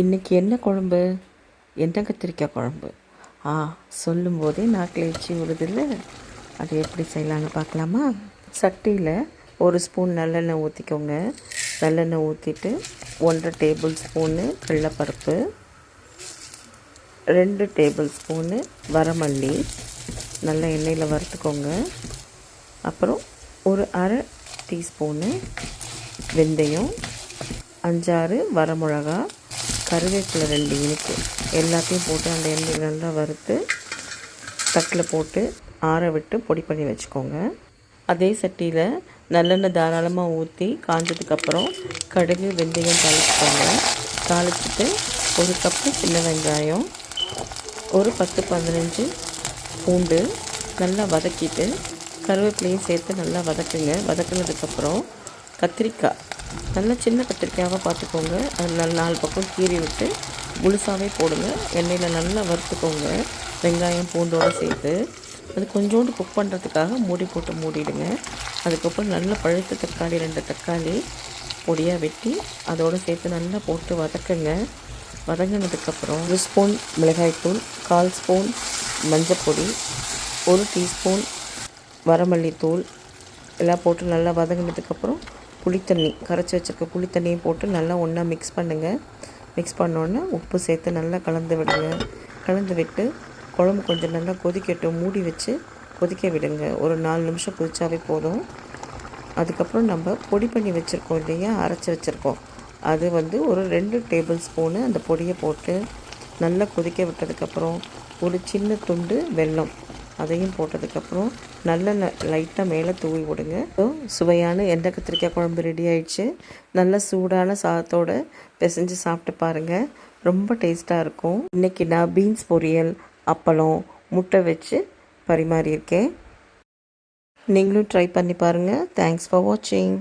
இன்றைக்கி என்ன குழம்பு? எண்ணெய் கத்திரிக்காய் குழம்பு. சொல்லும்போதே நாக்கில் எச்சி விடுதில்ல. அது எப்படி செய்யலான்னு பார்க்கலாமா? சட்டியில் ஒரு ஸ்பூன் நல்லெண்ணெய் ஊற்றிக்கோங்க. நல்லெண்ணெய் ஊற்றிட்டு 1.5 டேபிள் ஸ்பூனு கடலைப்பருப்பு, 2 டேபிள் ஸ்பூனு வரமல்லி நல்லா எண்ணெயில் வறுத்துக்கோங்க. அப்புறம் ஒரு அரை டீஸ்பூனு வெந்தயம், 5-6 வரமிளகா, கருவேப்பிலை 2 இனிப்பு எல்லாத்தையும் போட்டு அந்த எண்ணெயில் நல்லா வறுத்து தட்டில் போட்டு ஆற விட்டு பொடி பண்ணி வச்சுக்கோங்க. அதே சட்டியில் நல்லெண்ணெய் தாராளமாக ஊற்றி காஞ்சதுக்கப்புறம் கடுகு வெந்தயம் தாளிச்சுக்கோங்க. தாளிச்சுட்டு 1 கப்பு சின்ன வெங்காயம், ஒரு 10-15 பூண்டு நல்லா வதக்கிட்டு கருவேப்பிலையும் சேர்த்து நல்லா வதக்குங்க. வதக்குனதுக்கப்புறம் கத்திரிக்காய் நல்லா சின்ன கத்திரிக்காயாக பார்த்துக்கோங்க. அது நல்லா 4 பக்கம் கீறி விட்டு முழுசாகவே போடுங்க. எண்ணெயில் நல்லா வறுத்துக்கோங்க வெங்காயம் பூண்டோடு சேர்த்து. அது கொஞ்சோண்டு குக் பண்ணுறதுக்காக மூடி போட்டு மூடிடுங்க. அதுக்கப்புறம் நல்ல பழுத்த தக்காளி 2 தக்காளி பொடியாக வெட்டி அதோடு சேர்த்து நல்லா போட்டு வதக்குங்க. வதங்கினதுக்கப்புறம் 1 ஸ்பூன் மிளகாய்த்தூள், 1/4 ஸ்பூன் மஞ்சப்பொடி, 1 டீஸ்பூன் வரமல்லித்தூள் எல்லாம் போட்டு நல்லா வதங்கினதுக்கப்புறம் புளித்தண்ணி கரைச்சி வச்சுருக்க புளித்தண்ணியும் போட்டு நல்லா ஒன்றா மிக்ஸ் பண்ணுங்கள். மிக்ஸ் பண்ணோன்னே உப்பு சேர்த்து நல்லா கலந்து விடுங்க. கலந்து விட்டு குழம்பு கொஞ்சம் நல்லா கொதிக்கட்டும். மூடி வச்சு கொதிக்க விடுங்க. ஒரு 4 நிமிஷம் கொதிச்சாவே போதும். அதுக்கப்புறம் நம்ம பொடி பண்ணி வச்சுருக்கோம் இல்லையா, அரைச்சி வச்சுருக்கோம், அது ஒரு 2 டேபிள் ஸ்பூனு அந்த பொடியை போட்டு நல்லா கொதிக்க விட்டதுக்கப்புறம் ஒரு சின்ன துண்டு வெல்லம் அதையும் போட்டதுக்கப்புறம் நல்லெண்ணெய் லைட்டாக மேலே தூவி விடுங்க. சுவையான எண்ணெய் கத்திரிக்காய் குழம்பு ரெடி ஆயிடுச்சு. நல்ல சூடான சாதத்தோடு பிசைஞ்சு சாப்பிட்டு பாருங்கள். ரொம்ப டேஸ்ட்டாக இருக்கும். இன்றைக்கி நான் பீன்ஸ் பொரியல், அப்பளம், முட்டை வச்சு பரிமாறியிருக்கேன். நீங்களும் ட்ரை பண்ணி பாருங்கள். தேங்க்ஸ் ஃபார் வாட்சிங்.